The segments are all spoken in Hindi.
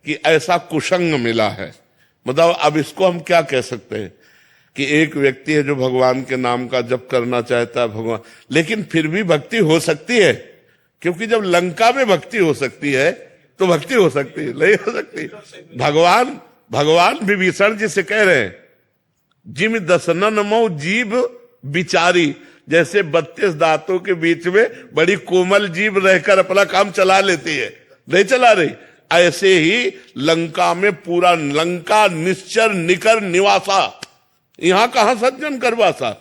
कि ऐसा कुसंग मिला है। मतलब अब इसको हम क्या कह सकते हैं कि एक व्यक्ति है जो भगवान के नाम का जप करना चाहता है भगवान, लेकिन फिर भी भक्ति हो सकती है, क्योंकि जब लंका में भक्ति हो सकती है तो भक्ति हो सकती है, नहीं हो सकती। भगवान विभीषण जी से कह रहे हैं, जिम दसनन मो जीभ बिचारी, जैसे 32 दांतों के बीच में बड़ी कोमल जीभ रहकर अपना काम चला लेती है, नहीं चला रही, ऐसे ही लंका में पूरा लंका निश्चर निकर निवासा, यहां कहां सज्जन करवासा,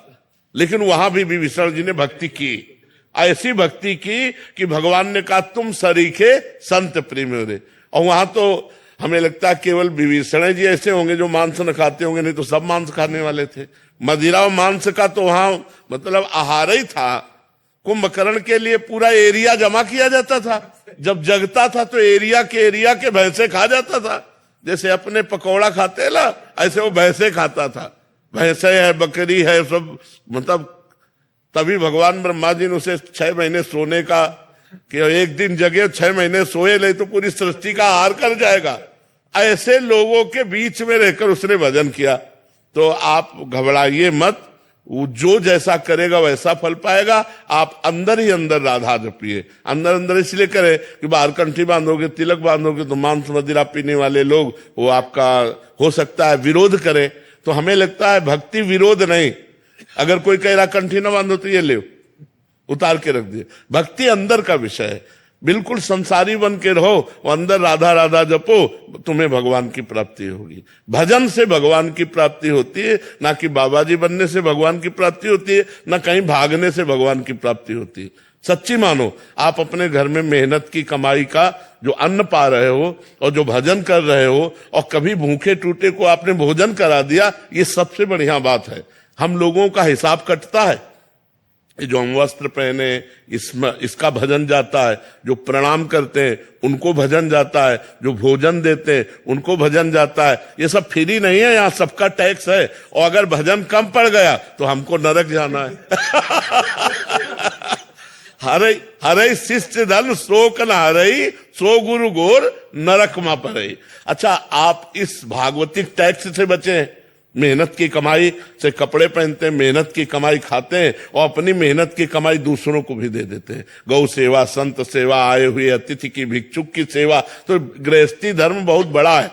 लेकिन वहां भी विभीषण जी ने भक्ति की, ऐसी भक्ति की कि भगवान ने कहा तुम सरीखे संत प्रेम रे। और वहां तो हमें लगता है केवल विभीषण जी ऐसे होंगे जो मांस न खाते होंगे, नहीं तो सब मांस खाने वाले थे। मदिरा और मांस का तो वहां मतलब आहार ही था। कुंभकर्ण के लिए पूरा एरिया जमा किया जाता था, जब जगता था तो एरिया के भैंसे खा जाता था, जैसे अपने पकौड़ा खाते हैं ना, ऐसे वो भैंसे खाता था, भैंसे है बकरी है सब। मतलब तभी भगवान ब्रह्मा जी ने उसे 6 महीने सोने का, कि एक दिन जगे 6 महीने सोए, नहीं तो पूरी सृष्टि का आहार कर जाएगा। ऐसे लोगों के बीच में रहकर उसने भजन किया। तो आप घबराइए मत, वो जो जैसा करेगा वैसा फल पाएगा। आप अंदर ही अंदर राधा जपिए, अंदर अंदर इसलिए करें कि बाहर कंठी बांधोगे, तिलक बांधोगे तो मांस मदिरा पीने वाले लोग वो आपका हो सकता है विरोध करें। तो हमें लगता है भक्ति विरोध नहीं। अगर कोई कह रहा कंठी ना बांधो तो ये ले उतार के रख दिए, भक्ति अंदर का विषय है। बिल्कुल संसारी बन के रहो और अंदर राधा राधा जपो, तुम्हें भगवान की प्राप्ति होगी। भजन से भगवान की प्राप्ति होती है, ना कि बाबा जी बनने से भगवान की प्राप्ति होती है, ना कहीं भागने से भगवान की प्राप्ति होती है। सच्ची मानो, आप अपने घर में मेहनत की कमाई का जो अन्न पा रहे हो और जो भजन कर रहे हो, और कभी भूखे टूटे को आपने भोजन करा दिया, ये सबसे बढ़िया बात है। हम लोगों का हिसाब कटता है, जो हम वस्त्र पहने इसका भजन जाता है, जो प्रणाम करते हैं उनको भजन जाता है, जो भोजन देते हैं उनको भजन जाता है। ये सब फ्री नहीं है, यहाँ सबका टैक्स है। और अगर भजन कम पड़ गया तो हमको नरक जाना है। हरे शिष्य धन शोक न हरई, सो गुरु गोर नरक मा पड़ई। अच्छा, आप इस भागवतिक टैक्स से बचे, मेहनत की कमाई से कपड़े पहनते हैं, मेहनत की कमाई खाते हैं और अपनी मेहनत की कमाई दूसरों को भी दे देते हैं। गौ सेवा, संत सेवा, आए हुए अतिथि की, भिक्षुक की सेवा। तो गृहस्थी धर्म बहुत बड़ा है।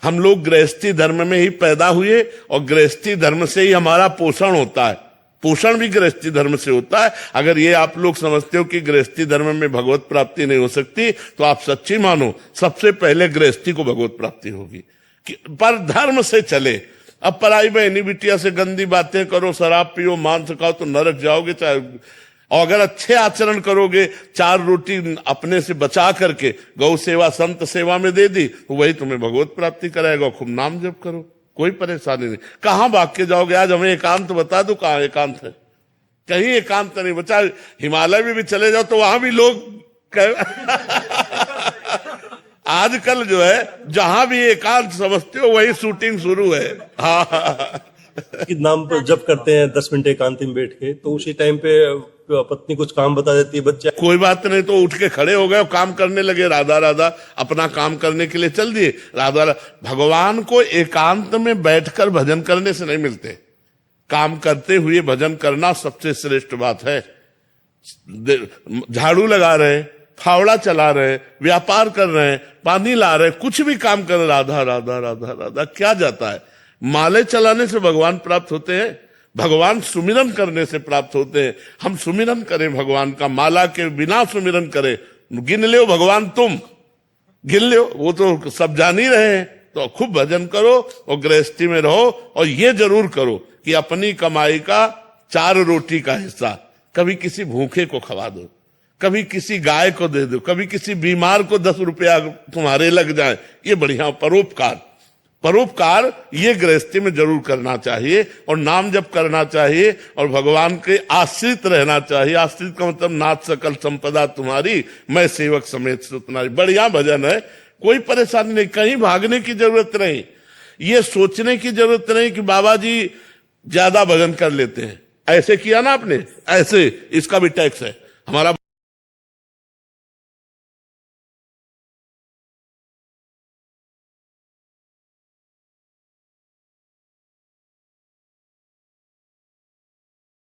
हम लोग गृहस्थी धर्म में ही पैदा हुए और गृहस्थी धर्म से ही हमारा पोषण होता है। पोषण भी गृहस्थी धर्म से होता है। अगर ये आप लोग समझते हो कि गृहस्थी धर्म में भगवत प्राप्ति नहीं हो सकती, तो आप सच्ची मानो, सबसे पहले गृहस्थी को भगवत प्राप्ति होगी। पर धर्म से चले। अब पराई बहनी बिटिया से गंदी बातें करो, शराब पियो, मांस खाओ तो नरक जाओगे। चाहे और अगर अच्छे आचरण करोगे, 4 रोटी अपने से बचा करके गौ सेवा, संत सेवा में दे दी, तो वही तुम्हें भगवत प्राप्ति कराएगा। खूब नाम जप करो, कोई परेशानी नहीं। कहां भाग के जाओगे? आज हमें एकांत बता दो, कहां एकांत है? कहीं एकांत नहीं बचा। हिमालय में भी चले जाओ तो वहां भी लोग आजकल जो है जहां भी एकांत समझते हो वही शूटिंग शुरू है। कि नाम पर जब करते हैं 10 मिनट एकांत में बैठ के, तो उसी टाइम पे पत्नी कुछ काम बता देती है, बच्चा कोई बात नहीं, तो उठ के खड़े हो गए और काम करने लगे, राधा राधा अपना काम करने के लिए चल दिए। राधा भगवान को एकांत में बैठकर भजन करने से नहीं मिलते, काम करते हुए भजन करना सबसे श्रेष्ठ बात है। झाड़ू लगा रहे, फावड़ा चला रहे, व्यापार कर रहे हैं, पानी ला रहे, कुछ भी काम कर रहे, राधा राधा राधा राधा क्या जाता है? माले चलाने से भगवान प्राप्त होते हैं, भगवान सुमिरन करने से प्राप्त होते हैं। हम सुमिरन करें भगवान का, माला के बिना सुमिरन करें। गिन लो भगवान, तुम गिन लो, वो तो सब जान ही रहे हैं। तो खूब भजन करो और गृहस्थी में रहो, और ये जरूर करो कि अपनी कमाई का 4 रोटी का हिस्सा कभी किसी भूखे को खवा दो, कभी किसी गाय को दे दो, कभी किसी बीमार को 10 रुपया तुम्हारे लग जाए। ये बढ़िया परोपकार। परोपकार ये गृहस्थी में जरूर करना चाहिए, और नाम जप करना चाहिए, और भगवान के आश्रित रहना चाहिए। आश्रित का मतलब नाथ सकल संपदा तुम्हारी, मैं सेवक समेत सुतनारी। बढ़िया भजन है, कोई परेशानी नहीं, कहीं भागने की जरूरत नहीं, ये सोचने की जरूरत नहीं कि बाबा जी ज्यादा भजन कर लेते हैं। ऐसे किया ना आपने, ऐसे इसका भी टैक्स है हमारा।